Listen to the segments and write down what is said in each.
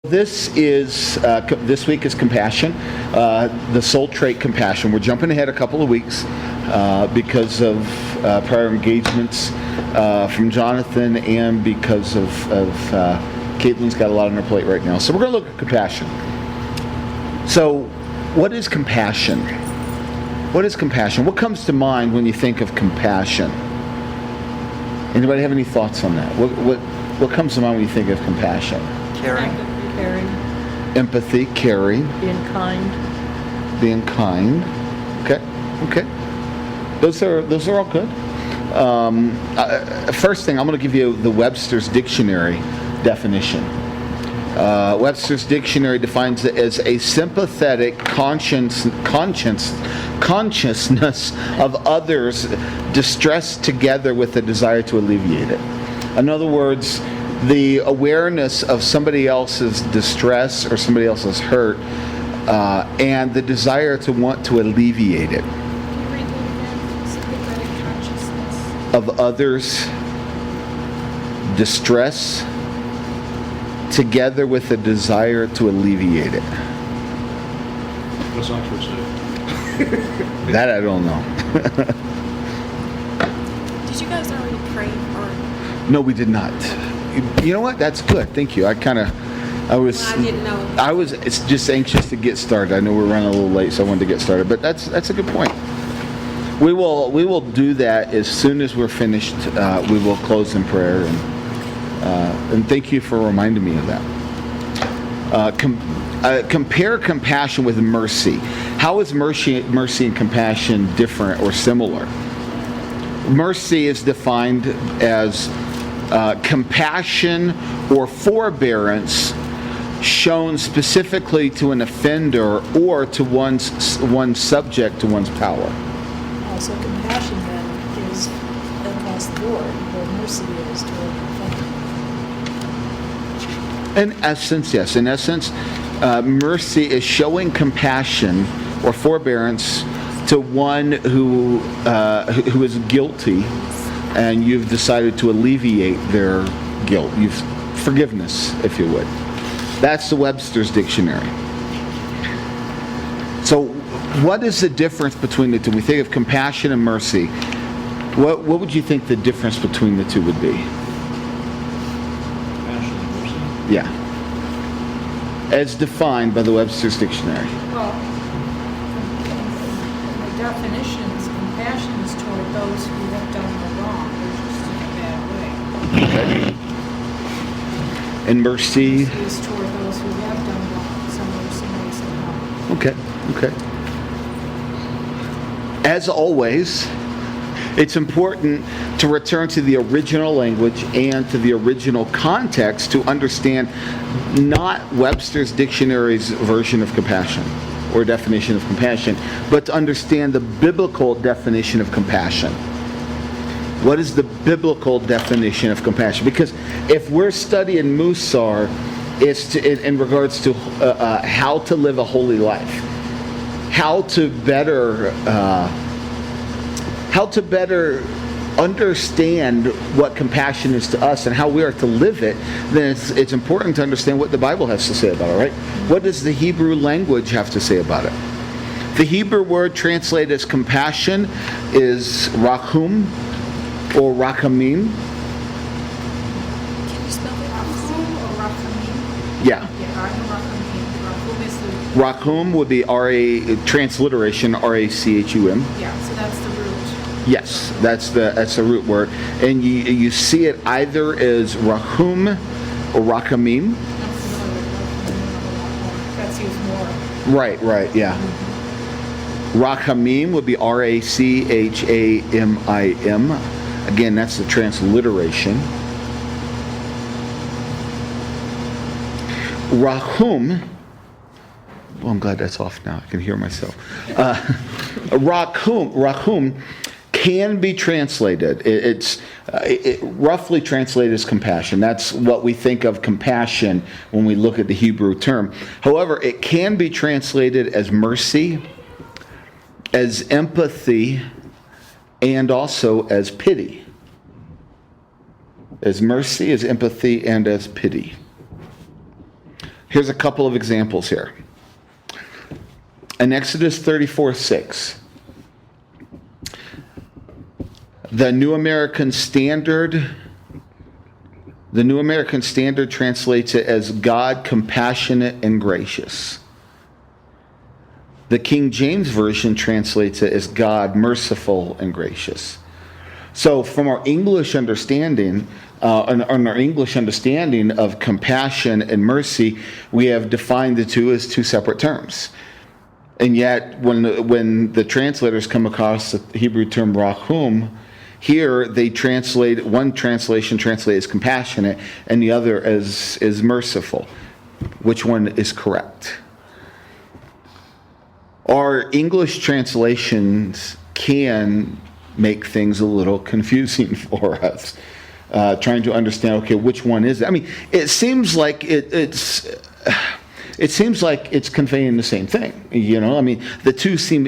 This week is compassion, the soul trait compassion. We're jumping ahead a couple of weeks because of prior engagements from Jonathan and because of Caitlin's got a lot on her plate right now. So we're going to look at compassion. So what is compassion? What is compassion? What comes to mind when you think of compassion? Anybody have any thoughts on that? What comes to mind when you think of compassion? Caring. Empathy, caring. Being kind. Being kind. Okay. Those are all good. First thing, I'm going to give you the Webster's Dictionary definition. Webster's Dictionary defines it as a sympathetic consciousness of others distressed together with a desire to alleviate it. In other words, the awareness of somebody else's distress or somebody else's hurt and the desire to want to alleviate it. Can you read that again? Sympathetic consciousness. Of others' distress together with a desire to alleviate it. What's Oxford say? That I don't know. Did you guys already pray or? No, we did not. You know what? That's good. Thank you. I didn't know. I was just anxious to get started. I know we're running a little late, so I wanted to get started. But that's a good point. We will do that as soon as we're finished. We will close in prayer, and thank you for reminding me of that. Compare compassion with mercy. How is mercy and compassion different or similar? Mercy is defined as compassion or forbearance shown specifically to an offender or to one's subject to one's power. Also, compassion then is across the board, where mercy is toward the offender. In essence, yes. In essence, mercy is showing compassion or forbearance to one who is guilty, and you've decided to alleviate their guilt. Forgiveness, if you would. That's the Webster's Dictionary. So, what is the difference between the two? We think of compassion and mercy. What would you think the difference between the two would be? Compassion and mercy. Yeah. As defined by the Webster's Dictionary. Well, the definitions, compassion is toward those who have done the wrong, they're just in a bad way. Okay. And mercy. Mercy is toward those who have done wrong, somebody said no. Okay. As always, it's important to return to the original language and to the original context to understand not Webster's Dictionary's version of compassion or definition of compassion, but to understand the biblical definition of compassion. What is the biblical definition of compassion? Because if we're studying Mussar, it's in regards to how to live a holy life, how to better understand what compassion is to us and how we are to live it, then it's important to understand what the Bible has to say about it, right? What does the Hebrew language have to say about it? The Hebrew word translated as compassion is rachum or rachamim. Can you spell that? Rachum or rachamim? Yeah. Yeah, rachamim. Rachum is the... Rachum would be transliteration R-A-C-H-U-M. Yeah, so that's the root. Yes, that's the root word, and you see it either as rachum or rachamim. That's used more. Right, yeah. Rachamim would be R-A-C-H-A-M-I-M. Again, that's the transliteration. Rachum. Well, I'm glad that's off now. I can hear myself. Rachum can be translated. It's roughly translated as compassion. That's what we think of compassion when we look at the Hebrew term. However, it can be translated as mercy, as empathy, and also as pity. As mercy, as empathy, and as pity. Here's a couple of examples here. In Exodus 34:6, the New American Standard translates it as God compassionate and gracious. The King James Version translates it as God merciful and gracious. So from our English understanding, on our English understanding of compassion and mercy, we have defined the two as two separate terms. And yet, when the translators come across the Hebrew term rachum, here they translate, one translation translates as compassionate and the other as merciful. Which one is correct? Our English translations can make things a little confusing for us, trying to understand, okay, which one is it? I mean, it seems like it's conveying the same thing. I mean, the two seem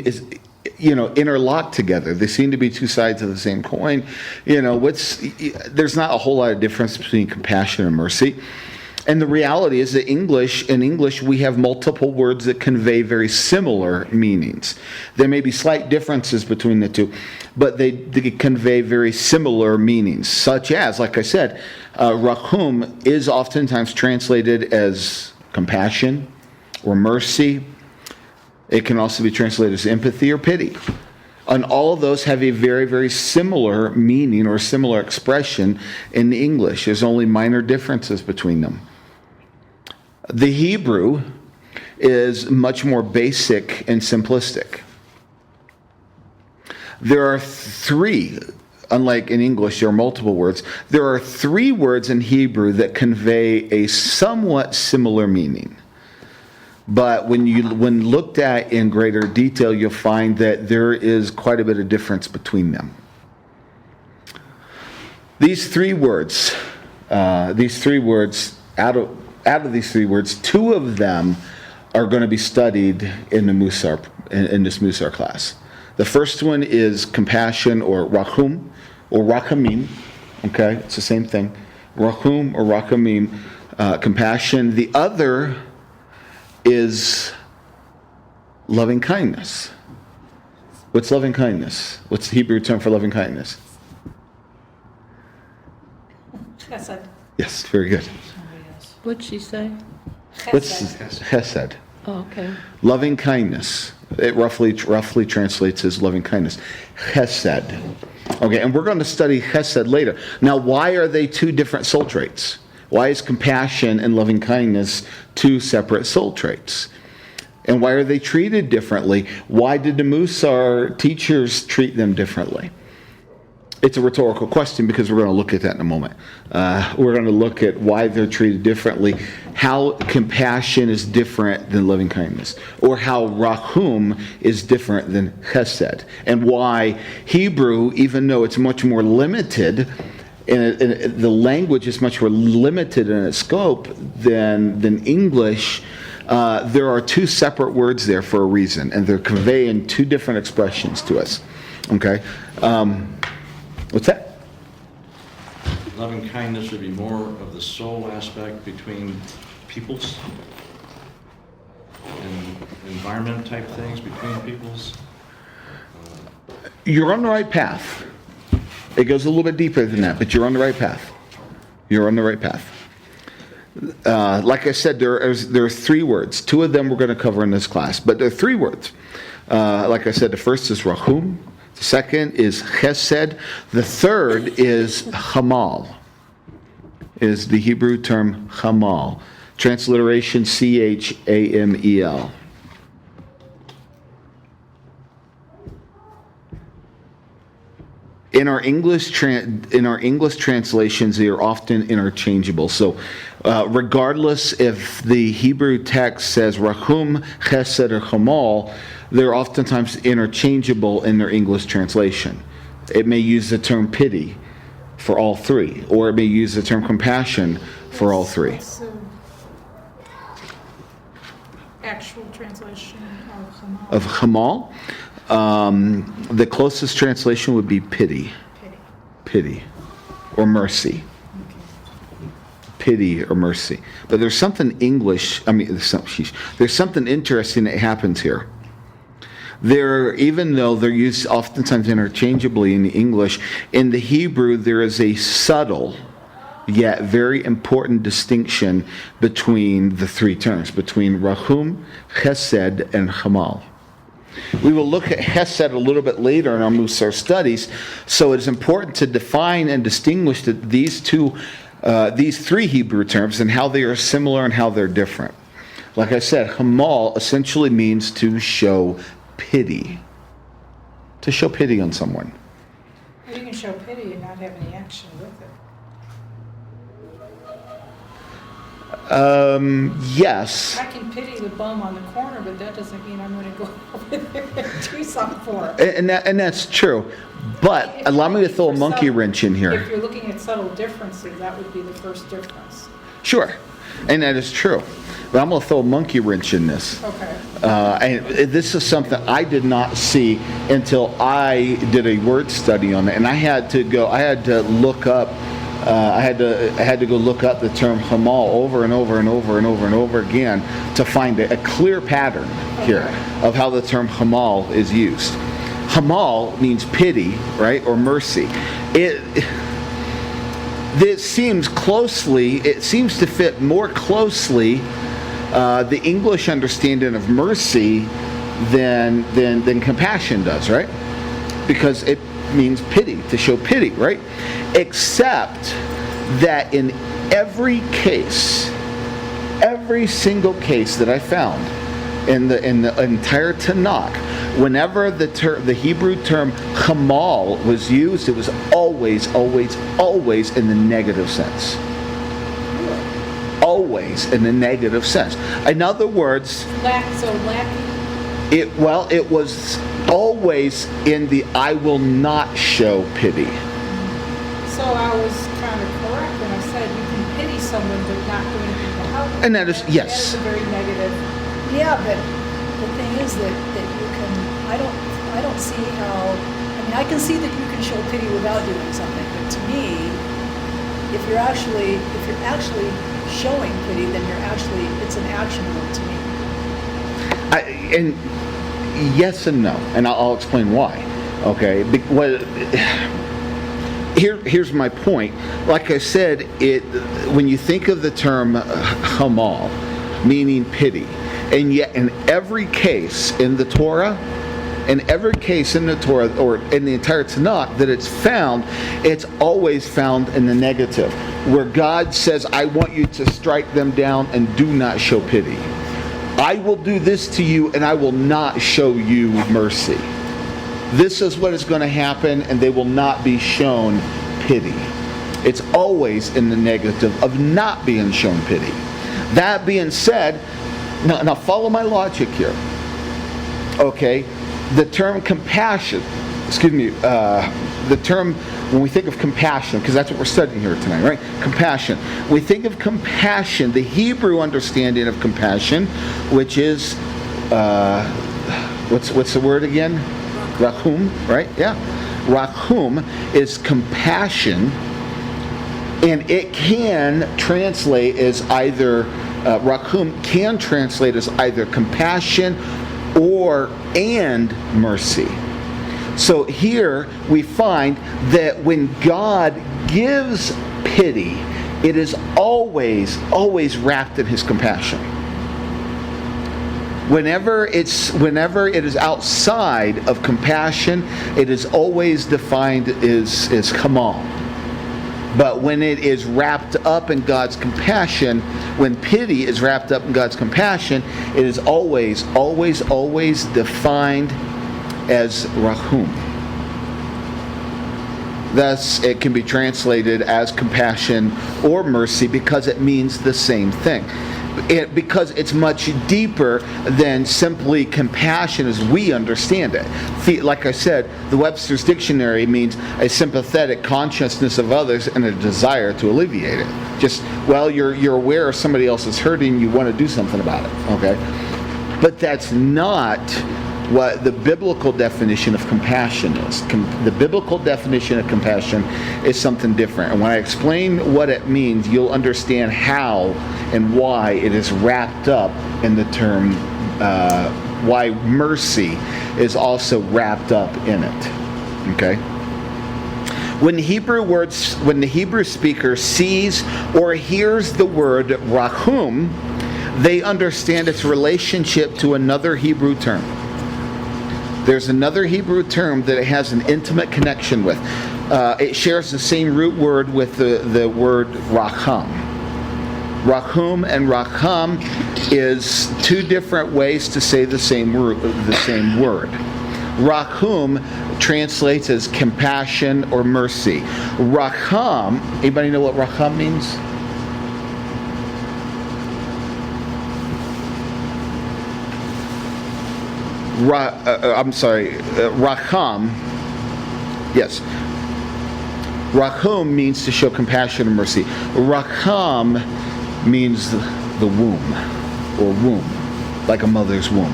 interlocked together. They seem to be two sides of the same coin. There's not a whole lot of difference between compassion and mercy. And the reality is that in English, we have multiple words that convey very similar meanings. There may be slight differences between the two, but they convey very similar meanings, such as, like I said, rachum is oftentimes translated as compassion or mercy. It can also be translated as empathy or pity. And all of those have a very, very similar meaning or similar expression in English. There's only minor differences between them. The Hebrew is much more basic and simplistic. There are three, unlike in English, there are multiple words. There are three words in Hebrew that convey a somewhat similar meaning. But when looked at in greater detail, you'll find that there is quite a bit of difference between them. These three words, out of these three words, two of them are going to be studied in the Mussar, in this Mussar class. The first one is compassion or rachum or rachamim. Okay, it's the same thing. Rachum or rachamim, compassion. The other is loving kindness. What's loving kindness? What's the Hebrew term for loving kindness? Chesed. Yes, very good. What'd she say? What's Chesed. chesed? Oh, okay. Loving kindness. It roughly translates as loving kindness. Chesed. Okay, and we're going to study chesed later. Now, why are they two different soul traits? Why is compassion and loving kindness two separate soul traits? And why are they treated differently? Why did the Mussar teachers treat them differently? It's a rhetorical question because we're going to look at that in a moment. We're going to look at why they're treated differently, how compassion is different than loving kindness, or how rachum is different than chesed, and why Hebrew, even though it's much more limited, and the language is much more limited in its scope than English, there are two separate words there for a reason, and they're conveying two different expressions to us. Okay? What's that? Loving kindness would be more of the soul aspect between peoples and environment type things between peoples. You're on the right path. It goes a little bit deeper than that, but you're on the right path. You're on the right path. Like I said, there are three words. Two of them we're going to cover in this class, but there are three words. Like I said, the first is rachum. The second is chesed. The third is chamal. Is the Hebrew term chamal. Transliteration Chamel. In our English translations, they are often interchangeable. So, regardless if the Hebrew text says rachum, chesed, or chamal, they're oftentimes interchangeable in their English translation. It may use the term pity for all three, or it may use the term compassion for all three. What's the actual translation of Hamal? The closest translation would be pity. Pity. Pity. Or mercy. Okay. pity or mercy. But there's something there's something interesting that happens here. Even though they're used oftentimes interchangeably in the English, in the Hebrew there is a subtle yet very important distinction between the three terms, between Rahum, Chesed, and Hamal. We will look at Chesed a little bit later in our Mussar studies, so it is important to define and distinguish these three Hebrew terms and how they are similar and how they're different. Like I said, Hamal essentially means to show pity. To show pity on someone. You can show pity and not have any action with it. Yes. I can pity the bum on the corner, but that doesn't mean I'm going to go over there and do something for him. And that's true. But allow me to throw a monkey wrench in here. If you're looking at subtle differences, that would be the first difference. Sure. And that is true. But I'm going to throw a monkey wrench in this. Okay. And this is something I did not see until I did a word study on it. And I had to look up, I had to go look up the term Hamal over and over and over and over and over again to find a clear pattern here of how the term Hamal is used. Hamal means pity, right, or mercy. It seems to fit more closely the English understanding of mercy than compassion does, right? Because it means pity, to show pity, right? Except that in every single case that I found in the entire Tanakh, whenever the Hebrew term Hamal was used, it was always in the negative sense. Always in the negative sense. In other words, it was always in the I will not show pity. So I was kind of correct when I said you can pity someone but not do anything to help them. And that is, yes. That is a very negative. Yeah, but the thing is that you can, I don't see how, I can see that you can show pity without doing something, but to me, if you're actually showing pity, then it's an action word to me. And yes and no, and I'll explain why. Okay, here's my point. Like I said, when you think of the term Hamal, meaning pity, and yet in every case in the Torah, or in the entire Tanakh that it's always found in the negative, where God says, I want you to strike them down and do not show pity. I will do this to you and I will not show you mercy. This is what is going to happen, and they will not be shown pity. It's always in the negative of not being shown pity. That being said, now follow my logic here. Okay, the term compassion, the term, when we think of compassion, because that's what we're studying here tonight, right? Compassion. We think of compassion, the Hebrew understanding of compassion, which is, what's the word again? Rahum, right? Yeah. Rahum is compassion, and it can translate as either, Rahum can translate as either compassion and mercy. So here we find that when God gives pity, it is always wrapped in His compassion. Whenever it is outside of compassion, it is always defined as Hamal. But when it is wrapped up in God's compassion, when pity is wrapped up in God's compassion, it is always defined as Rahum. Thus, it can be translated as compassion or mercy because it means the same thing. Because it's much deeper than simply compassion as we understand it. Like I said, the Webster's Dictionary means a sympathetic consciousness of others and a desire to alleviate it. You're aware of somebody else is hurting, you want to do something about it. Okay? But that's not what the biblical definition of compassion is. The biblical definition of compassion is something different. And when I explain what it means, you'll understand how and why it is wrapped up in the term, why mercy is also wrapped up in it. Okay? When the Hebrew speaker sees or hears the word rachum, they understand its relationship to another Hebrew term. There's another Hebrew term that it has an intimate connection with. It shares the same root word with the word racham. Rachum and racham is two different ways to say the same word. Rachum translates as compassion or mercy. Racham, anybody know what racham means? Racham. Yes. Rachum means to show compassion and mercy. Racham means the womb, or womb, like a mother's womb.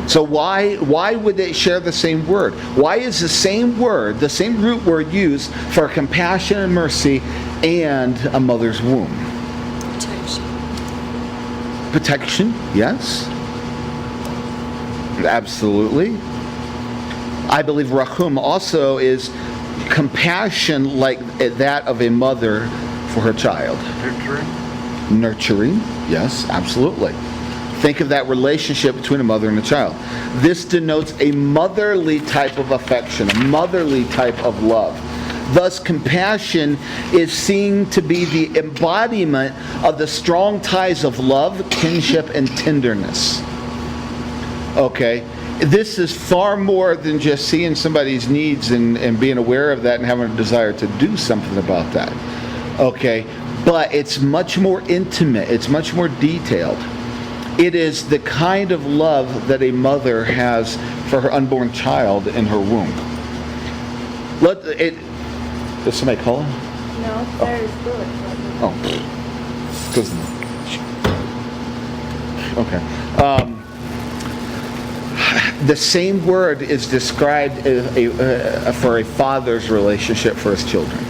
So why would they share the same word? Why is the same word, the same root word used for compassion and mercy and a mother's womb? Protection, yes. Absolutely. I believe rachum also is compassion like that of a mother for her child. Nurturing, yes, absolutely. Think of that relationship between a mother and a child. This denotes a motherly type of affection, a motherly type of love. Thus, compassion is seen to be the embodiment of the strong ties of love, kinship, and tenderness. Okay? This is far more than just seeing somebody's needs and being aware of that and having a desire to do something about that. Okay? But it's much more intimate. It's much more detailed. It is the kind of love that a mother has for her unborn child in her womb. Does somebody call him? No, there's good. Oh. Okay. The same word is described for a father's relationship for his children.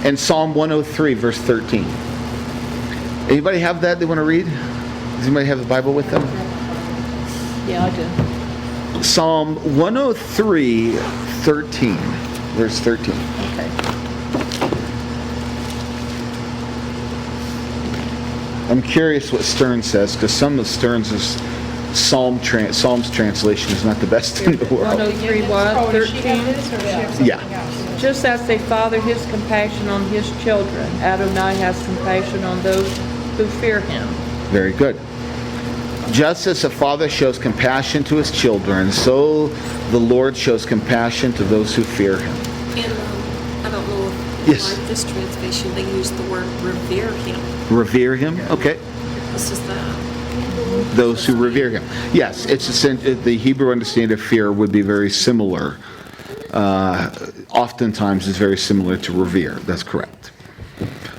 In Psalm 103, verse 13. Anybody have that they want to read? Does anybody have the Bible with them? Yeah, I do. Psalm 103, 13. Verse 13. Okay. I'm curious what Stern says, because some of Stern's Psalms translation is not the best in the world. 103 what? Oh, does she have 13? this, or does she have Yeah. something else? Just as a father has compassion on his children, Adonai has compassion on those who fear him. Very good. Just as a father shows compassion to his children, so the Lord shows compassion to those who fear him. And I don't know if Yes. like this translation they use the word revere him. Revere him? Okay. This is Those who revere him. Yes, the Hebrew understanding of fear would be very similar. Oftentimes is very similar to revere. That's correct.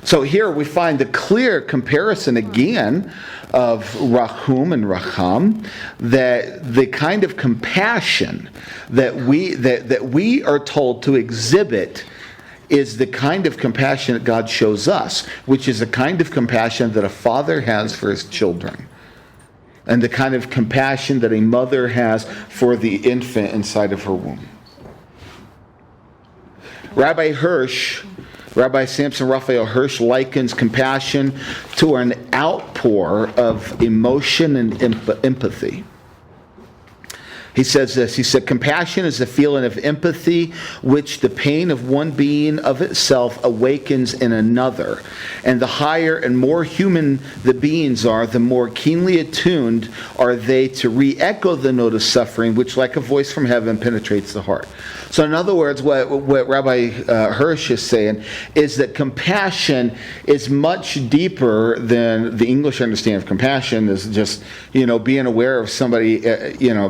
So here we find the clear comparison again of rachum and racham, that the kind of compassion that we are told to exhibit is the kind of compassion that God shows us, which is the kind of compassion that a father has for his children, and the kind of compassion that a mother has for the infant inside of her womb. Rabbi Samson Raphael Hirsch likens compassion to an outpour of emotion and empathy. He says this, he said, compassion is a feeling of empathy which the pain of one being of itself awakens in another. And the higher and more human the beings are, the more keenly attuned are they to re-echo the note of suffering, which like a voice from heaven penetrates the heart. So in other words, what Rabbi Hirsch is saying is that compassion is much deeper than the English understanding of compassion is just, being aware of somebody,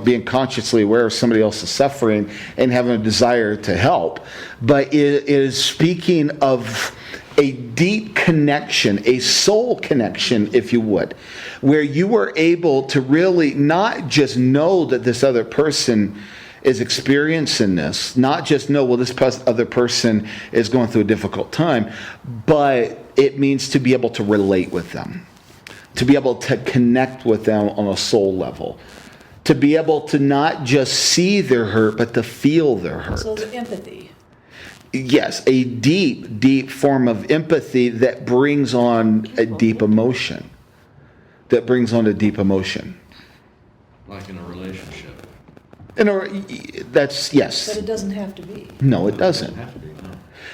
being consciously aware of somebody else's suffering and having a desire to help. But it is speaking of a deep connection, a soul connection, if you would, where you were able to really not just know that this other person is experiencing this, not just know, well, this other person is going through a difficult time, but it means to be able to relate with them, to be able to connect with them on a soul level, to be able to not just see their hurt, but to feel their hurt. So the empathy. Yes, a deep, deep form of empathy that brings on a deep emotion. That brings on a deep emotion. Like in a relationship. That's, yes. But it doesn't have to be. No, it doesn't. Doesn't have to be, no.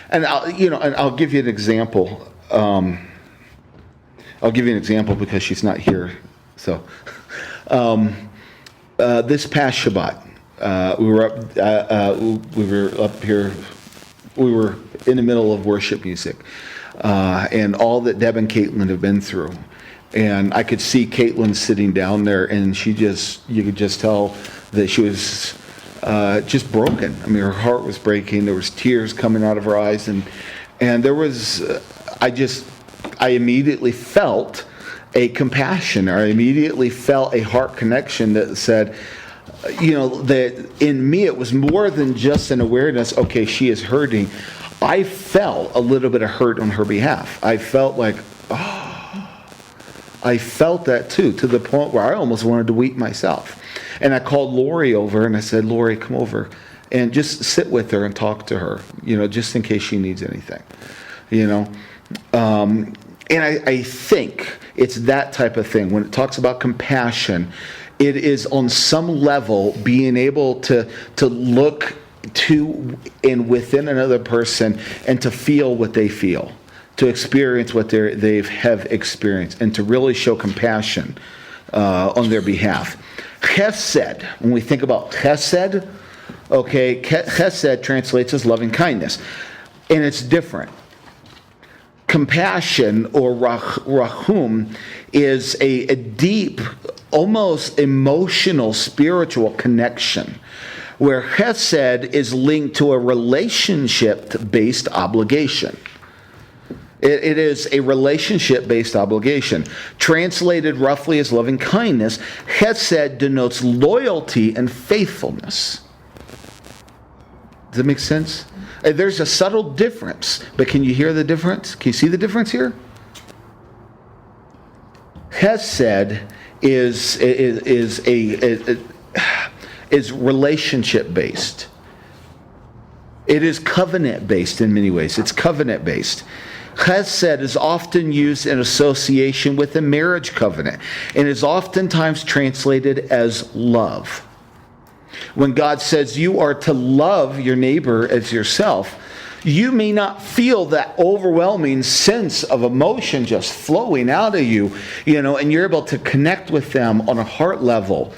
And I'll give you an example. I'll give you an example because she's not here. So, this past Shabbat, we were up here. We were in the middle of worship music, and all that Deb and Caitlin have been through. And I could see Caitlin sitting down there, and you could just tell that she was just broken. I mean, her heart was breaking. There was tears coming out of her eyes, and there was, I immediately felt a compassion, or I immediately felt a heart connection that said, that in me it was more than just an awareness, okay, she is hurting. I felt a little bit of hurt on her behalf. I felt like, I felt that too, to the point where I almost wanted to weep myself. And I called Lori over and I said, Lori, come over and just sit with her and talk to her, just in case she needs anything, And I think it's that type of thing. When it talks about compassion, it is on some level being able to look to and within another person and to feel what they feel, to experience what they have experienced, and to really show compassion on their behalf. Chesed, when we think about chesed, okay, chesed translates as loving kindness, and it's different. Compassion, or rahum, is a deep, almost emotional, spiritual connection, where chesed is linked to a relationship-based obligation. It is a relationship-based obligation. Translated roughly as loving kindness, chesed denotes loyalty and faithfulness. Does that make sense? There's a subtle difference, but can you hear the difference? Can you see the difference here? Chesed is relationship-based. It is covenant-based in many ways. It's covenant-based. Chesed is often used in association with a marriage covenant and is oftentimes translated as love. When God says you are to love your neighbor as yourself, you may not feel that overwhelming sense of emotion just flowing out of you, and you're able to connect with them on a heart level.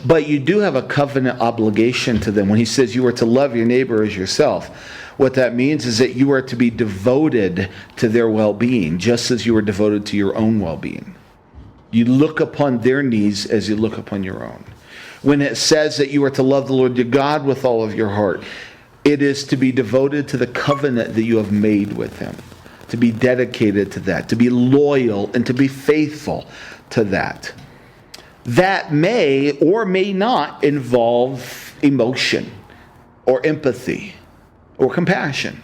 But you do have a covenant obligation to them. When he says you are to love your neighbor as yourself, what that means is that you are to be devoted to their well-being, just as you are devoted to your own well-being. You look upon their needs as you look upon your own. When it says that you are to love the Lord your God with all of your heart, it is to be devoted to the covenant that you have made with him, to be dedicated to that, to be loyal and to be faithful to that. That may or may not involve emotion or empathy or compassion.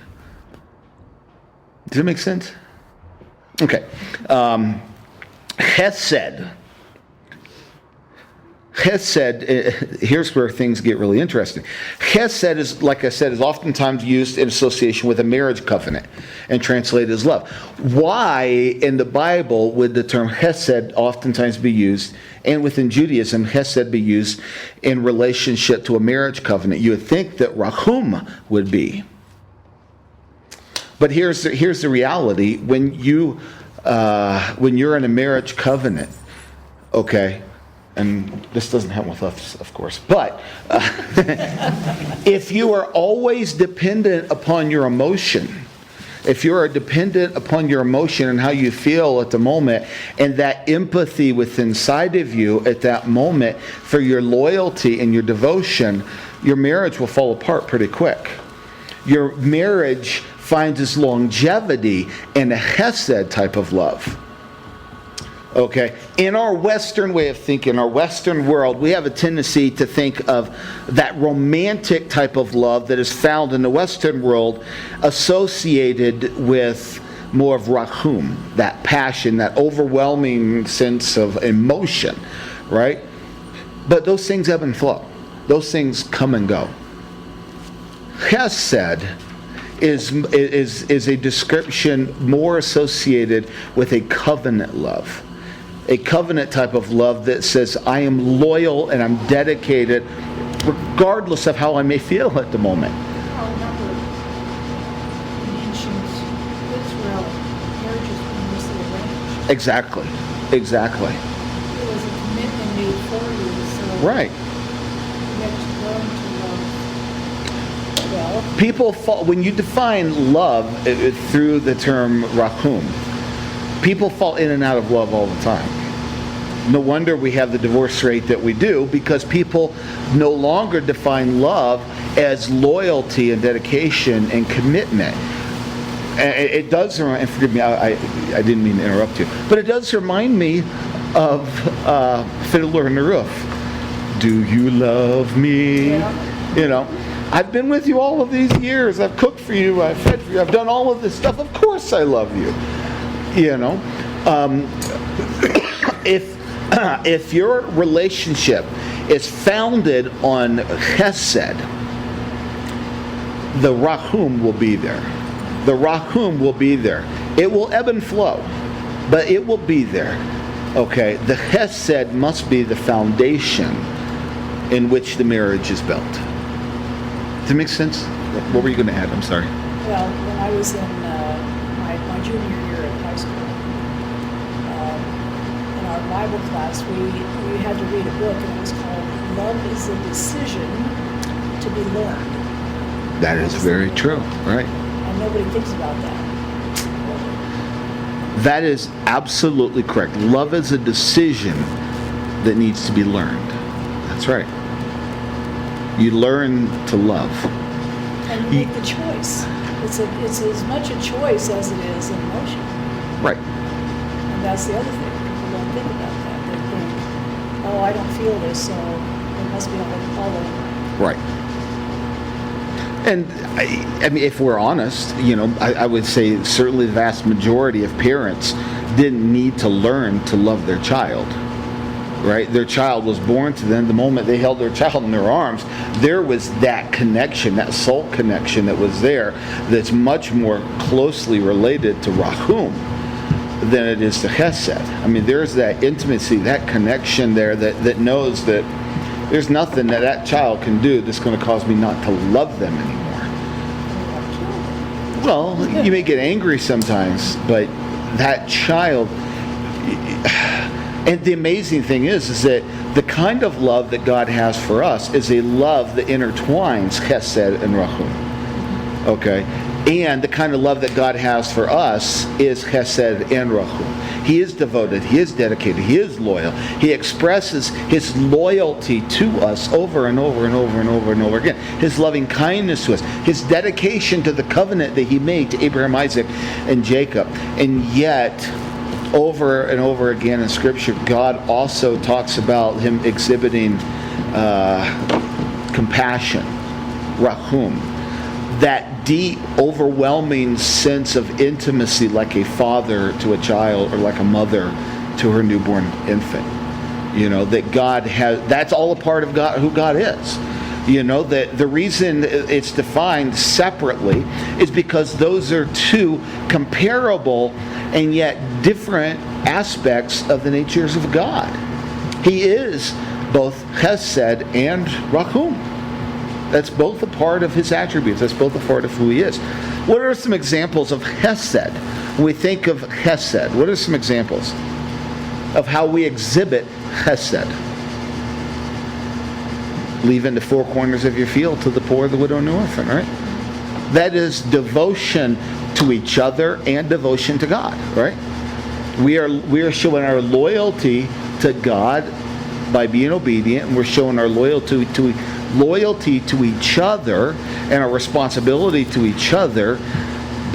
Does it make sense? Okay. Chesed. Chesed, here's where things get really interesting. Chesed is, like I said, is oftentimes used in association with a marriage covenant and translated as love. Why in the Bible would the term chesed oftentimes be used, and within Judaism, chesed be used in relationship to a marriage covenant? You would think that rahum would be. But here's the reality. When you're in a marriage covenant, okay, and this doesn't happen with us, of course, but if you are always dependent upon your emotion, if you are dependent upon your emotion and how you feel at the moment, and that empathy within inside of you at that moment for your loyalty and your devotion, your marriage will fall apart pretty quick. Your marriage finds its longevity in a Hesed type of love. Okay, in our Western way of thinking, our Western world, we have a tendency to think of that romantic type of love that is found in the Western world associated with more of Rahum, that passion, that overwhelming sense of emotion, right? But those things ebb and flow. Those things come and go. Chesed is a description more associated with a covenant love. A covenant type of love that says, I am loyal and I'm dedicated regardless of how I may feel at the moment. I remember in ancient Israel, marriages were mostly arranged. Exactly. Exactly. It was a commitment made for you, so Right. you had to learn to love. Well, People fall, when you define love through the term Rahum, people fall in and out of love all the time. No wonder we have the divorce rate that we do, because people no longer define love as loyalty and dedication and commitment. It does remind, and forgive me, I didn't mean to interrupt you, but it does remind me of Fiddler on the Roof. Do you love me? Yeah. You know, I've been with you all of these years. I've cooked for you. I've fed for you. I've done all of this stuff. Of course I love you. You know, if your relationship is founded on Chesed, the Rahum will be there. The Rahum will be there. It will ebb and flow, but it will be there. Okay, the Chesed must be the foundation in which the marriage is built. Does that make sense? What were you going to add? I'm sorry. well, when I was in my junior year in high school, in our Bible class, we had to read a book, and it was called "Love Is a Decision to Be Learned." That is very true, right? And nobody thinks about that. That is absolutely correct. Love is a decision that needs to be learned. That's right. You learn to love. And you make the choice. It's as much a choice as it is an emotion. Right. And that's the other thing. People don't think about that. They think, oh, I don't feel this, so it must be all over. Right. And I mean, if we're honest, you know, I would say certainly the vast majority of parents didn't need to learn to love their child. Right? Their child was born to them. The moment they held their child in their arms, there was that connection, that soul connection that was there, that's much more closely related to Rahum than it is to Chesed. I mean, there's that intimacy, that connection there that knows that there's nothing that child can do that's going to cause me not to love them anymore. Well, you may get angry sometimes, but that child... And the amazing thing is that the kind of love that God has for us is a love that intertwines Chesed and Rahum. Okay? And the kind of love that God has for us is Chesed and Rahum. He is devoted. He is dedicated. He is loyal. He expresses his loyalty to us over and over and over and over and over again. His loving kindness to us. His dedication to the covenant that he made to Abraham, Isaac, and Jacob. And yet, over and over again in Scripture, God also talks about him exhibiting compassion, Rahum, that deep, overwhelming sense of intimacy like a father to a child or like a mother to her newborn infant. You know, that God has, that's all a part of God, who God is. You know, that the reason it's defined separately is because those are two comparable and yet different aspects of the natures of God. He is both Chesed and Rahum. That's both a part of his attributes. That's both a part of who he is. What are some examples of Chesed? When we think of Chesed, what are some examples of how we exhibit Chesed? Leaving the four corners of your field to the poor, the widow, and the orphan, right? That is devotion to each other and devotion to God, right? We are showing our loyalty to God by being obedient, and we're showing our loyalty to each other and our responsibility to each other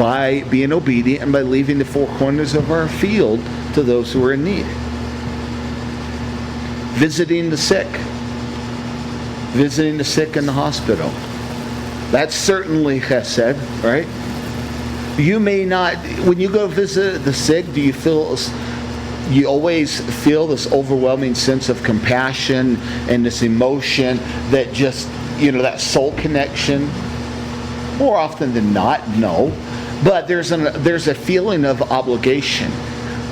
by being obedient and by leaving the four corners of our field to those who are in need. Visiting the sick. Visiting the sick in the hospital. That's certainly chesed, right? You may not, when you go visit the sick, do you feel, you always feel this overwhelming sense of compassion and this emotion that just, that soul connection? More often than not, no. But there's a feeling of obligation.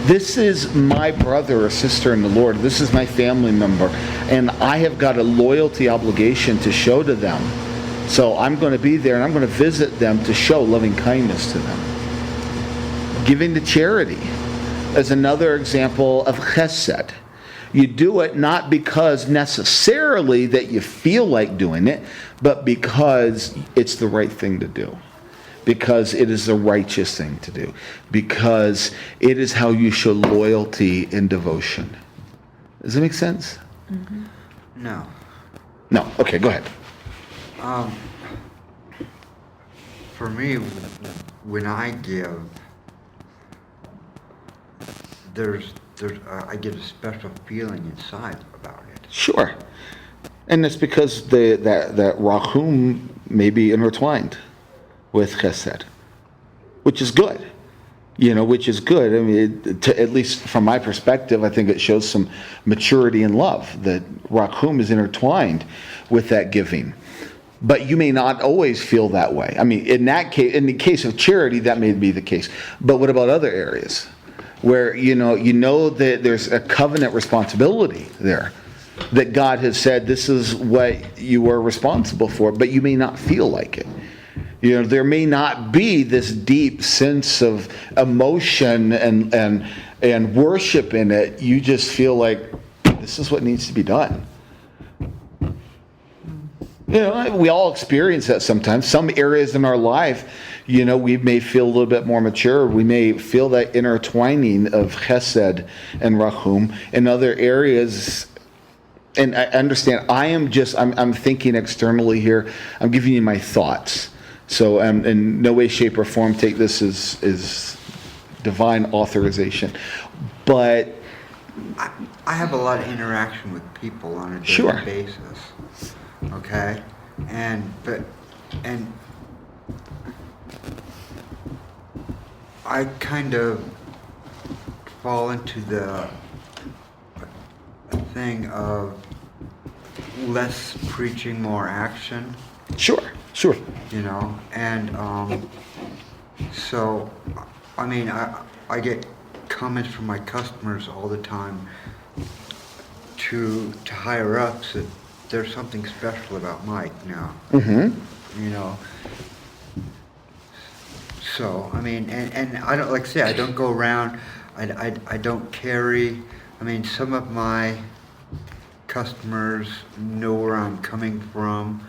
This is my brother or sister in the Lord. This is my family member. And I have got a loyalty obligation to show to them. So I'm going to be there and I'm going to visit them to show loving kindness to them. Giving to charity is another example of chesed. You do it not because necessarily that you feel like doing it, but because it's the right thing to do. Because it is the righteous thing to do. Because it is how you show loyalty and devotion. Does that make sense? Mm-hmm. No. No. Okay, go ahead. For me, when I give, I get a special feeling inside about it. Sure. And it's because that rachum may be intertwined with chesed, which is good. Which is good. I mean, at least from my perspective, I think it shows some maturity in love, that rachum is intertwined with that giving. But you may not always feel that way. I mean, in the case of charity, that may be the case. But what about other areas where you know that there's a covenant responsibility there, that God has said this is what you are responsible for, but you may not feel like it. There may not be this deep sense of emotion and worship in it. You just feel like this is what needs to be done. We all experience that sometimes. Some areas in our life, we may feel a little bit more mature. We may feel that intertwining of chesed and rachum. In other areas, and I understand, I'm thinking externally here. I'm giving you my thoughts. So in no way, shape, or form take this as divine authorization. But I have a lot of interaction with people on a daily Sure. basis. Okay? And I kind of fall into the thing of less preaching, more action. Sure. And so, I mean, I get comments from my customers all the time to higher ups that there's something special about Mike now. Mm-hmm. So, I mean, and I don't, like I say, I don't go around, I don't carry, I mean, some of my customers know where I'm coming from,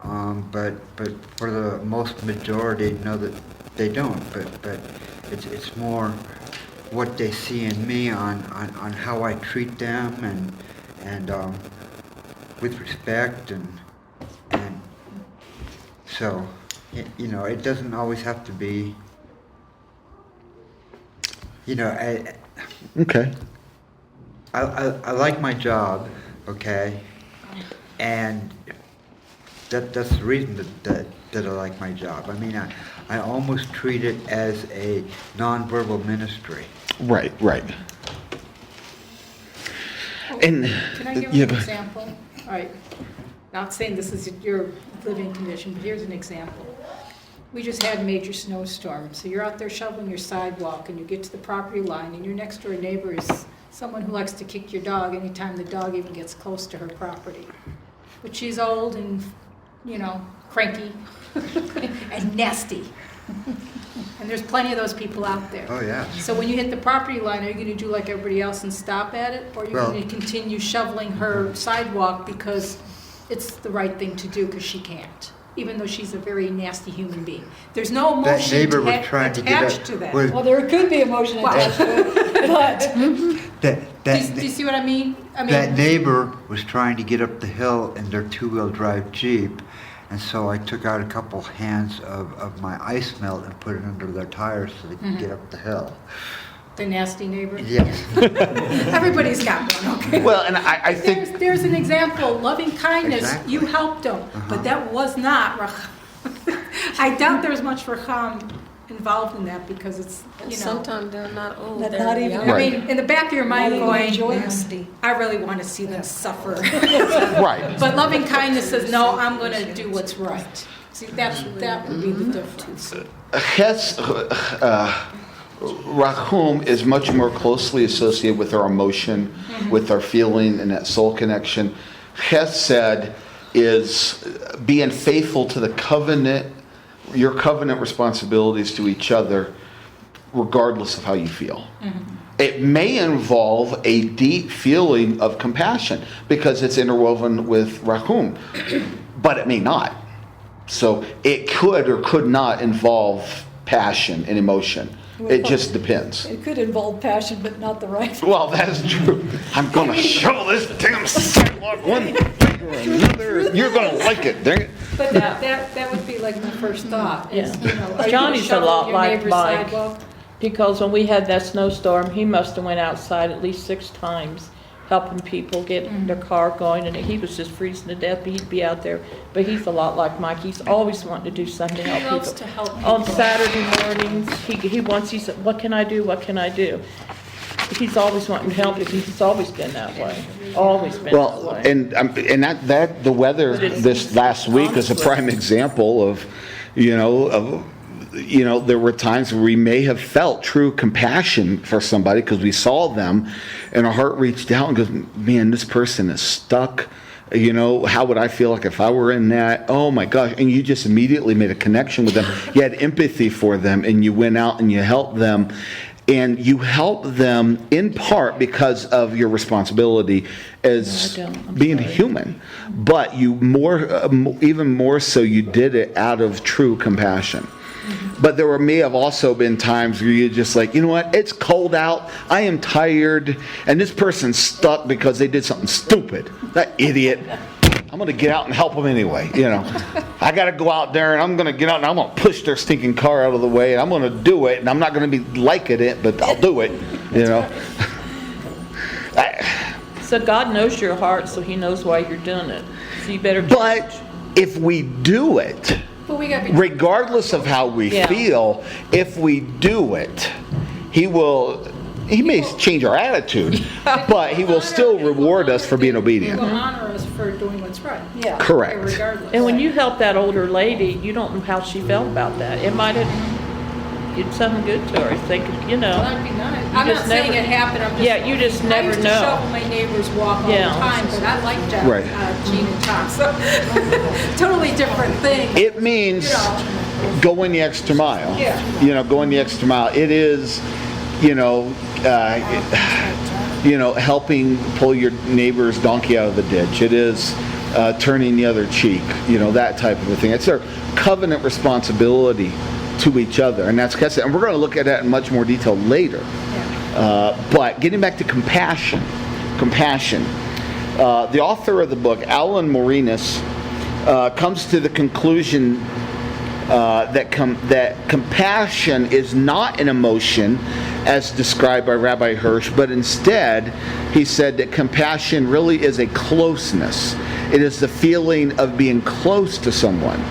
but for the most majority, know that they don't, but it's more what they see in me on how I treat them and with respect and so it doesn't always have to be Okay. I like my job, okay, and that's the reason that I like my job. I mean, I almost treat it as a nonverbal ministry. Right. And Can I give yeah, an go ahead. example? All right, not saying this is your living condition, but here's an example. We just had a major snowstorm, so you're out there shoveling your sidewalk and you get to the property line and your next door neighbor is someone who likes to kick your dog anytime the dog even gets close to her property. But she's old and, cranky and nasty. And there's plenty of those people out there. Oh, yeah. So when you hit the property line, are you going to do like everybody else and stop at it? Or are you going to continue shoveling her sidewalk because it's the right thing to do because she can't? Even though she's a very nasty human being. There's no emotion neighbor was trying to get attached up to that. with- Well, there could be emotion attached to it, but Do you see what I mean? That neighbor was trying to get up the hill in their two-wheel drive Jeep, And so I took out a couple hands of my ice melt and put it under their tires so they could get up the hill. The nasty neighbor? Yes. Everybody's got one, okay? Well, and I think, There's an example, loving kindness, Exactly. you helped them, but that was not racham. I doubt there's much racham involved in that because it's, And you know. sometimes they're not old. Not they're even- young. I Right. mean, in the back of your mind Not even going, enjoying nasty. I really want to see them suffer. right. But loving kindness says, no, I'm going to do what's right. See, that would be the difference. Ches, Rachum is much more closely associated with our emotion, with our feeling, and that soul connection. Chesed is being faithful to the covenant, your covenant responsibilities to each other, regardless of how you feel. It may involve a deep feeling of compassion because it's interwoven with Rachum, but it may not. So it could or could not involve passion and emotion. It just depends. It could involve passion, but not the right. Well, that is true. I'm going to shovel this damn sidewalk one finger or another. You're going to like it, dang it. But that would be like my first thought, is, Yeah. you know, are you Johnny's a shoveling lot your like neighbor's Mike. sidewalk? Because when we had that snowstorm, he must have went outside at least 6 times, helping people get their car going, and he was just freezing to death, but he'd be out there. But he's a lot like Mike. He's always wanting to do something to He help loves people. to help On people. Saturday mornings, he said, what can I do, what can I do? He's always wanting to help people. He's always been that way, always been that Well, way. and that the weather this last week is a prime example of, there were times where we may have felt true compassion for somebody because we saw them, and our heart reached out and goes, man, this person is stuck. How would I feel like if I were in that? Oh my gosh. And you just immediately made a connection with them. You had empathy for them, and you went out and you helped them. And you help them in part because of your responsibility as No, I don't. I'm being sorry. human. But you even more so, you did it out of true compassion. But there may have also been times where you're just like, you know what, it's cold out, I am tired, and this person's stuck because they did something stupid. That idiot. I'm going to get out and help them anyway, I got to go out there, and I'm going to get out, and I'm going to push their stinking car out of the way, and I'm going to do it, and I'm not going to be liking it, but I'll do it, So God knows your heart, so he knows why you're doing it. So you better But if we do it, But we gotta be. regardless of how we Yeah. feel, if we do it, he may change our attitude, but he will still reward us for being He obedient. will honor us for doing what's right. Yeah. Correct. Regardless. And when you help that older lady, you don't know how she felt about that. It might have did something good to her. Think, Well, that'd be nice. I'm not just saying never- it happened, I'm just. Yeah, you just I never used to know. shovel my neighbor's walk all the Yeah. time, but I like that, Right. Gene and Tom, so, totally different thing. It means going the extra mile. Yeah. Going the extra mile. It is, helping pull your neighbor's donkey out of the ditch. It is turning the other cheek, that type of a thing. It's our covenant responsibility to each other, and that's chesed. And we're going to look at that in much more detail later. But getting back to compassion. The author of the book, Alan Morinus, comes to the conclusion that compassion is not an emotion as described by Rabbi Hirsch, but instead he said that compassion really is a closeness. It is the feeling of being close to someone.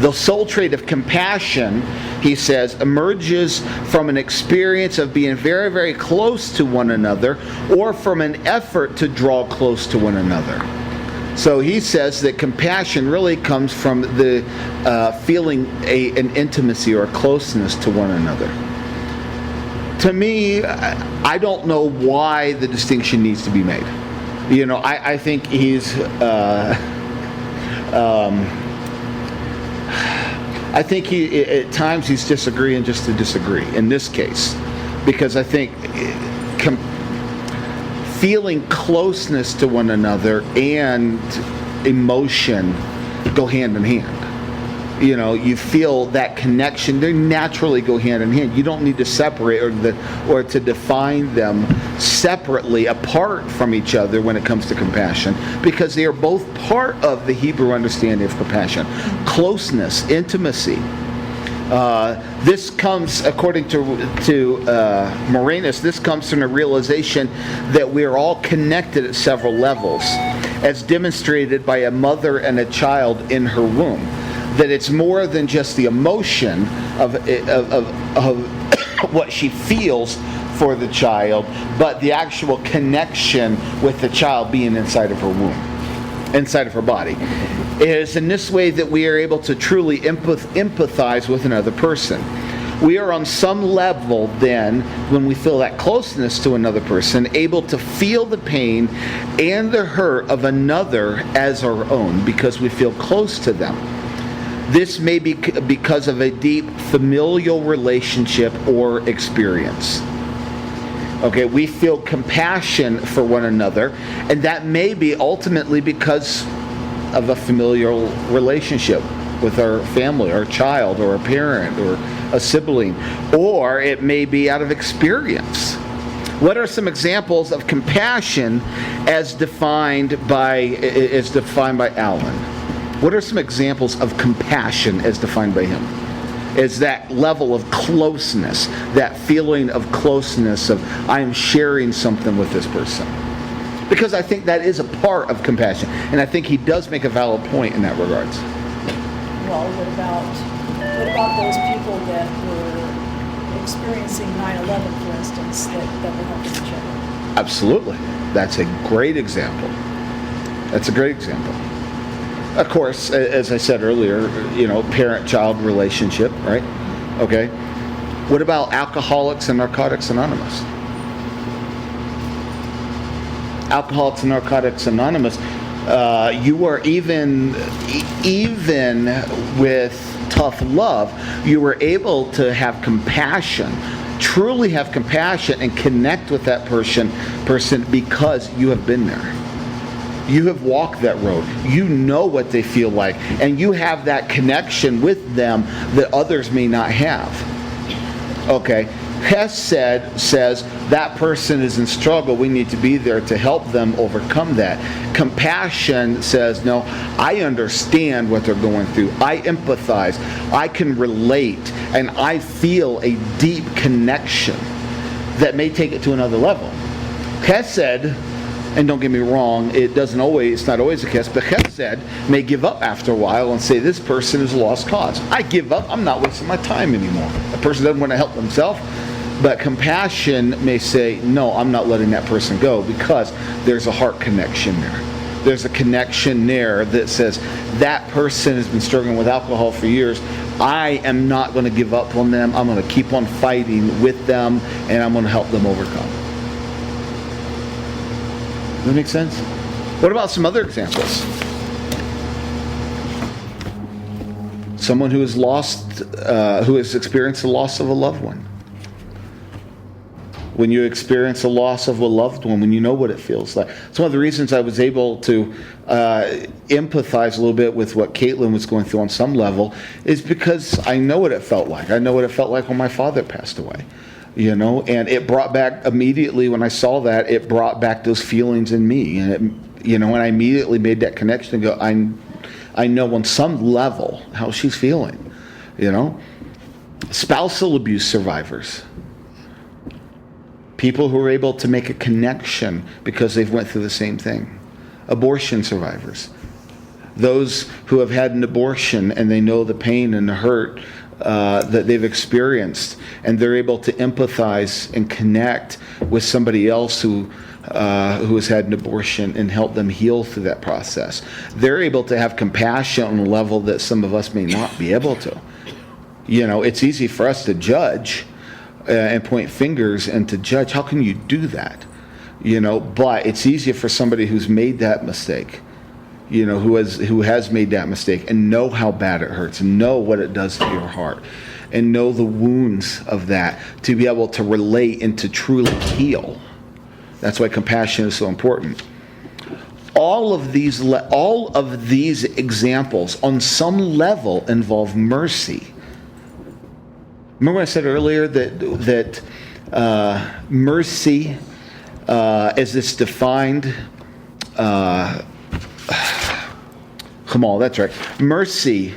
The soul trait of compassion, he says, emerges from an experience of being very, very close to one another, or from an effort to draw close to one another. So he says that compassion really comes from the feeling an intimacy or a closeness to one another. To me, I don't know why the distinction needs to be made. I think I think at times he's disagreeing just to disagree in this case, because I think feeling closeness to one another and emotion go hand in hand. You feel that connection. They naturally go hand in hand. You don't need to separate or to define them separately apart from each other when it comes to compassion, because they are both part of the Hebrew understanding of compassion. Closeness, intimacy. This comes, according to Moranis, this comes from the realization that we are all connected at several levels, as demonstrated by a mother and a child in her womb. That it's more than just the emotion of what she feels for the child, but the actual connection with the child being inside of her womb, inside of her body. It is in this way that we are able to truly empathize with another person. We are on some level then, when we feel that closeness to another person, able to feel the pain and the hurt of another as our own, because we feel close to them. This may be because of a deep familial relationship or experience. Okay, we feel compassion for one another, and that may be ultimately because of a familial relationship with our family, our child, or a parent, or a sibling, or it may be out of experience. What are some examples of compassion as defined by Alan? What are some examples of compassion as defined by him? Is that level of closeness, that feeling of closeness of I am sharing something with this person. Because I think that is a part of compassion, and I think he does make a valid point in that regards. Well, what about those people that were experiencing 9/11, for instance, that were helping each other? Absolutely. That's a great example. That's a great example. Of course, as I said earlier, parent-child relationship, right? Okay. What about Alcoholics and Narcotics Anonymous? Alcoholics and Narcotics Anonymous, you were even with tough love, you were able to have compassion, truly have compassion and connect with that person because you have been there. You have walked that road. You know what they feel like. And you have that connection with them that others may not have. Okay. Hesed says that person is in struggle. We need to be there to help them overcome that. Compassion says, no, I understand what they're going through. I empathize. I can relate. And I feel a deep connection that may take it to another level. Hesed, and don't get me wrong, it's not always the case, but Chesed may give up after a while and say, this person is a lost cause. I give up. I'm not wasting my time anymore. The person doesn't want to help themselves. But compassion may say, no, I'm not letting that person go, because there's a heart connection there. There's a connection there that says, that person has been struggling with alcohol for years. I am not going to give up on them. I'm going to keep on fighting with them, and I'm going to help them overcome. Does that make sense? What about some other examples? Someone who has who has experienced the loss of a loved one. When you experience the loss of a loved one, when you know what it feels like. It's one of the reasons I was able to empathize a little bit with what Caitlin was going through on some level, is because I know what it felt like. I know what it felt like when my father passed away. And it brought back immediately when I saw that, it brought back those feelings in me. And and I immediately made that connection and go, I know on some level how she's feeling. Spousal abuse survivors. People who are able to make a connection because they've went through the same thing. Abortion survivors. Those who have had an abortion and they know the pain and the hurt that they've experienced, and they're able to empathize and connect with somebody else who has had an abortion and help them heal through that process. They're able to have compassion on a level that some of us may not be able to. It's easy for us to judge and point fingers and to judge. How can you do that? But it's easier for somebody who's made that mistake, who has made that mistake, and know how bad it hurts, and know what it does to your heart, and know the wounds of that, to be able to relate and to truly heal. That's why compassion is so important. All of these examples on some level involve mercy. Remember I said earlier that mercy, as it's defined, Chamal, that's right. Mercy,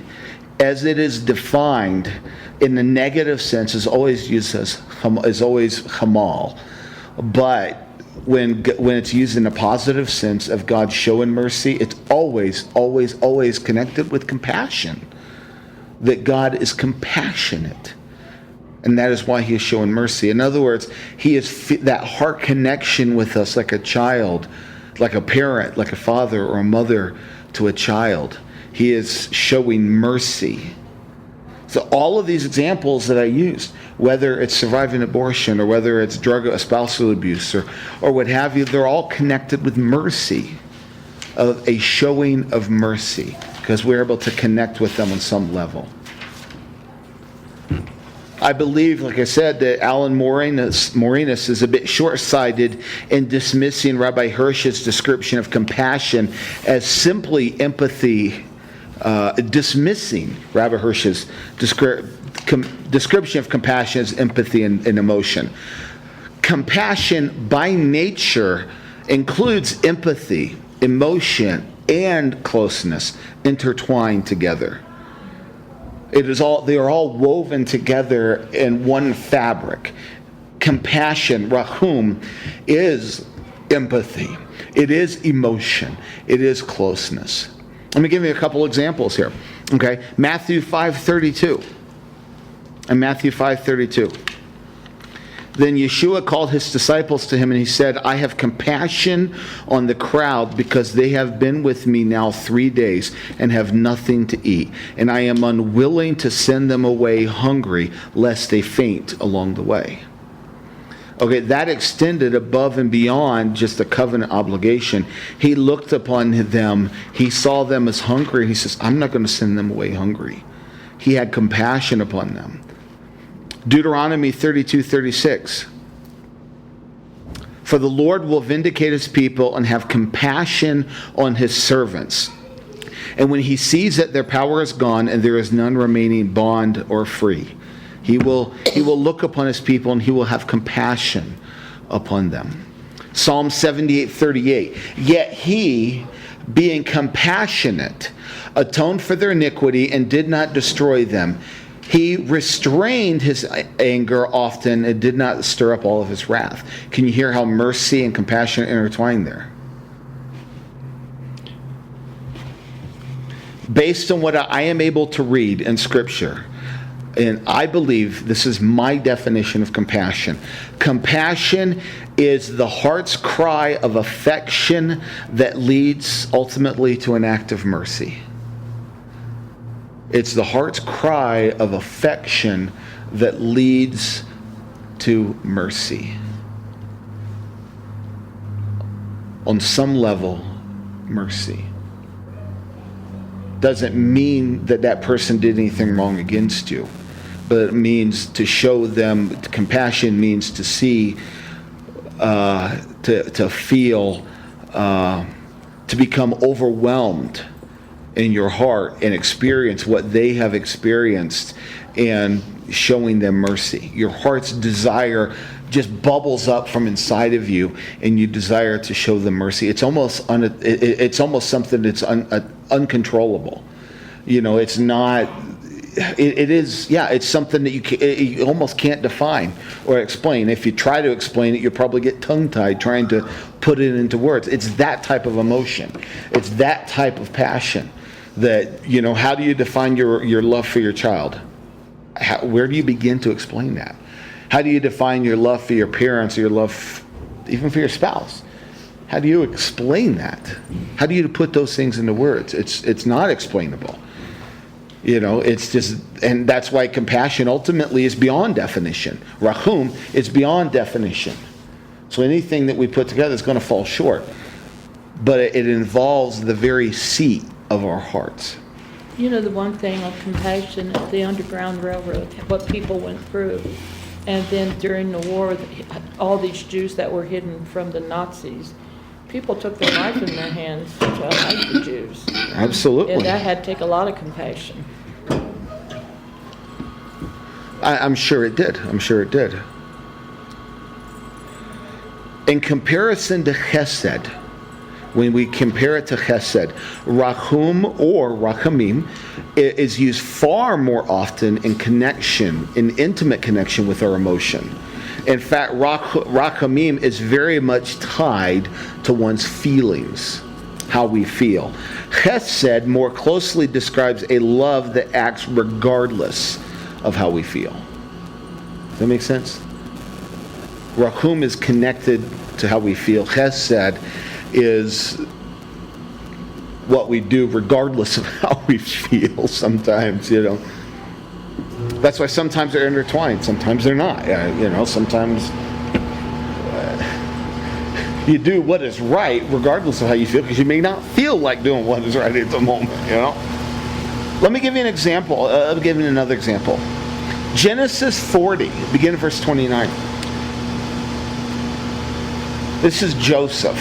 as it is defined in the negative sense, is always used as Chamal. But when it's used in a positive sense of God showing mercy, it's always connected with compassion. That God is compassionate. And that is why he is showing mercy. In other words, he is that heart connection with us like a child, like a parent, like a father or a mother to a child. He is showing mercy. So all of these examples that I used, whether it's surviving abortion or whether it's spousal abuse or what have you, they're all connected with mercy, of a showing of mercy, because we're able to connect with them on some level. I believe, like I said, that Alan Morinus is a bit short-sighted in dismissing Rabbi Hirsch's description of compassion as simply empathy, dismissing Rabbi Hirsch's description of compassion as empathy and emotion. Compassion by nature includes empathy, emotion, and closeness intertwined together. They are all woven together in one fabric. Compassion, rahum, is empathy. It is emotion. It is closeness. Let me give you a couple examples here. Okay, Matthew 5:32. In Matthew 5:32. Then Yeshua called his disciples to him and he said, I have compassion on the crowd because they have been with me now 3 days and have nothing to eat. And I am unwilling to send them away hungry lest they faint along the way. Okay, that extended above and beyond just a covenant obligation. He looked upon them. He saw them as hungry. He says, I'm not going to send them away hungry. He had compassion upon them. Deuteronomy 32:36. For the Lord will vindicate his people and have compassion on his servants. And when he sees that their power is gone and there is none remaining bond or free, he will look upon his people and he will have compassion upon them. Psalm 78:38. Yet he, being compassionate, atoned for their iniquity and did not destroy them. He restrained his anger often and did not stir up all of his wrath. Can you hear how mercy and compassion are intertwined there? Based on what I am able to read in Scripture, and I believe this is my definition of compassion. Compassion is the heart's cry of affection that leads ultimately to an act of mercy. It's the heart's cry of affection that leads to mercy. On some level, mercy. Doesn't mean that person did anything wrong against you, but it means to show them. Compassion means to see, to feel, to become overwhelmed in your heart and experience what they have experienced and showing them mercy. Your heart's desire just bubbles up from inside of you and you desire to show them mercy. It's almost something that's uncontrollable. You know, it's not, it is, yeah, it's something that you almost can't define or explain. If you try to explain it, you'll probably get tongue-tied trying to put it into words. It's that type of emotion. It's that type of passion. That, you know, how do you define your love for your child? Where do you begin to explain that? How do you define your love for your parents or your love even for your spouse? How do you explain that? How do you put those things into words? It's not explainable. You know, it's just, and that's why compassion ultimately is beyond definition. Rahum is beyond definition. So anything that we put together is going to fall short. But it involves the very seat of our hearts. You know, the one thing on compassion is the Underground Railroad, what people went through. And then during the war, all these Jews that were hidden from the Nazis, people took their life in their hands to hate the Jews. Absolutely. And that had to take a lot of compassion. I'm sure it did. I'm sure it did. In comparison to chesed, when we compare it to chesed, rachum or rachamim is used far more often in connection, in intimate connection with our emotion. In fact, rachamim is very much tied to one's feelings, how we feel. Chesed more closely describes a love that acts regardless of how we feel. Does that make sense? Rachum is connected to how we feel. Chesed is what we do regardless of how we feel sometimes, you know. That's why sometimes they're intertwined, sometimes they're not. You know, sometimes you do what is right regardless of how you feel, because you may not feel like doing what is right at the moment, you know. Let me give you an example. I'll give you another example. Genesis 40, begin at verse 29. This is Joseph.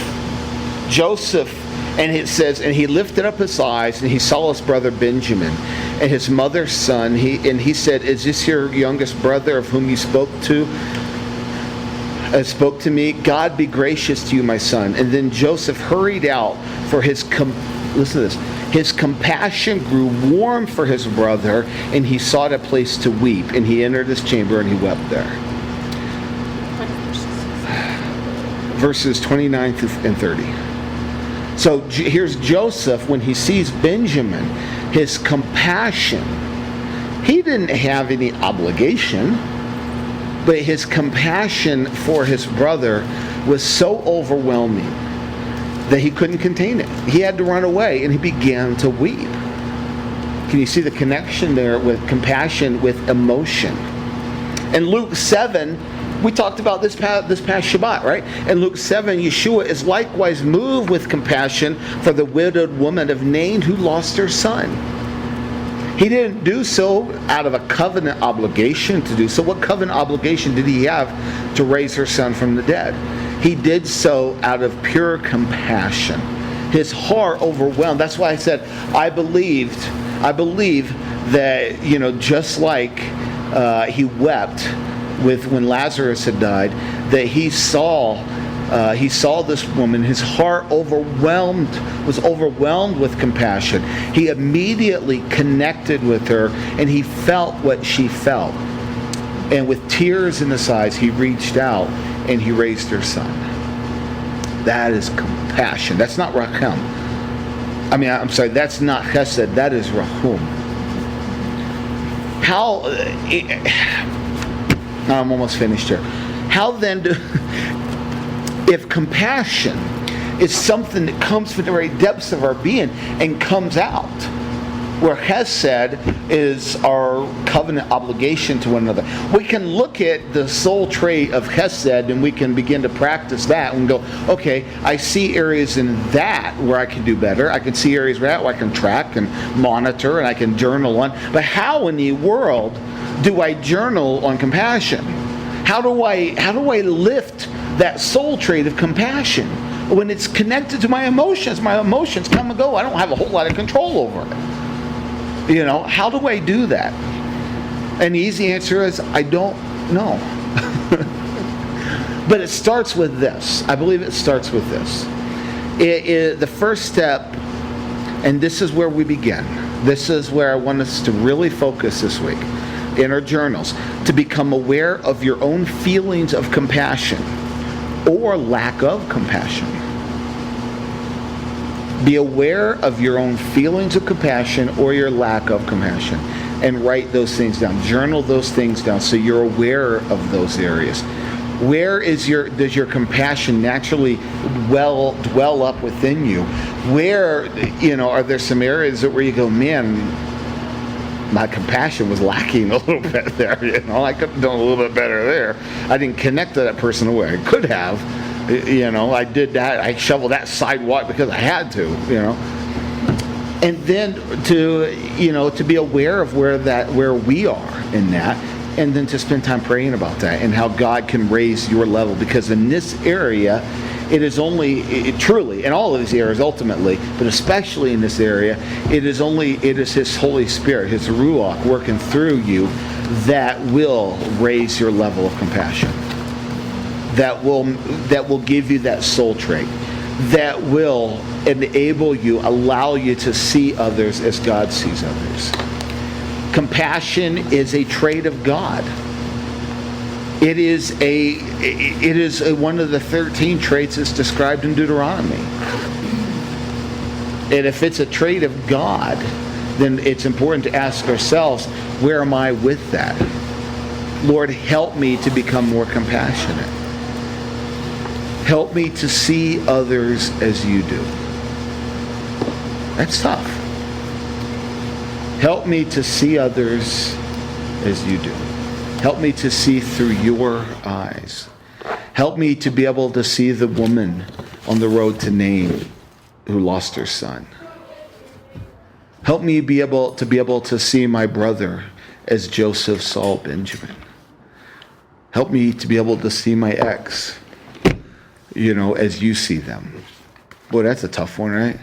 Joseph, and it says, and he lifted up his eyes, and he saw his brother Benjamin, and his mother's son. He said, "Is this your youngest brother of whom you spoke to me? God be gracious to you, my son." And then Joseph hurried out, for listen to this. His compassion grew warm for his brother, and he sought a place to weep. And he entered his chamber, and he wept there. Verses 29 and 30. So here's Joseph, when he sees Benjamin, his compassion. He didn't have any obligation, but his compassion for his brother was so overwhelming that he couldn't contain it. He had to run away, and he began to weep. Can you see the connection there with compassion, with emotion? In Luke 7, we talked about this past Shabbat, right? In Luke 7, Yeshua is likewise moved with compassion for the widowed woman of Nain who lost her son. He didn't do so out of a covenant obligation to do so. What covenant obligation did he have to raise her son from the dead? He did so out of pure compassion. His heart overwhelmed. That's why I said, I believe that, you know, just like he wept when Lazarus had died, that he saw this woman. His heart was overwhelmed with compassion. He immediately connected with her, and he felt what she felt. And with tears in his eyes, he reached out and he raised her son. That is compassion. That's not rachum. That's not chesed. That is rachum. I'm almost finished here. How then if compassion is something that comes from the very depths of our being and comes out, where chesed is our covenant obligation to one another, we can look at the soul trait of chesed and we can begin to practice that and go, okay, I see areas in that where I can do better. I can see areas where I can track and monitor and I can journal on. But how in the world do I journal on compassion? How do I lift that soul trait of compassion when it's connected to my emotions? My emotions come and go. I don't have a whole lot of control over it. You know, how do I do that? And the easy answer is, I don't know. But it starts with this. I believe it starts with this. The first step, and this is where we begin. This is where I want us to really focus this week in our journals, to become aware of your own feelings of compassion or lack of compassion. Be aware of your own feelings of compassion or your lack of compassion, and write those things down. Journal those things down so you're aware of those areas. Where does your compassion naturally dwell up within you? Where, are there some areas where you go, man, my compassion was lacking a little bit there. I could have done a little bit better there. I didn't connect to that person the way I could have. I did that. I shoveled that sidewalk because I had to. And then to be aware of where we are in that, and then to spend time praying about that and how God can raise your level, because in this area it is only, truly, in all of these areas ultimately, but especially in this area, it is His Holy Spirit, His Ruach working through you that will raise your level of compassion. That will give you that soul trait. That will enable you, allow you to see others as God sees others. Compassion is a trait of God. It is one of the 13 traits that's described in Deuteronomy. And if it's a trait of God, then it's important to ask ourselves, where am I with that? Lord, help me to become more compassionate. Help me to see others as you do. That's tough. Help me to see others as you do. Help me to see through your eyes. Help me to be able to see the woman on the road to Nain who lost her son. Help me be able to see my brother as Joseph saw Benjamin. Help me to be able to see my ex, as you see them. Boy, that's a tough one, right?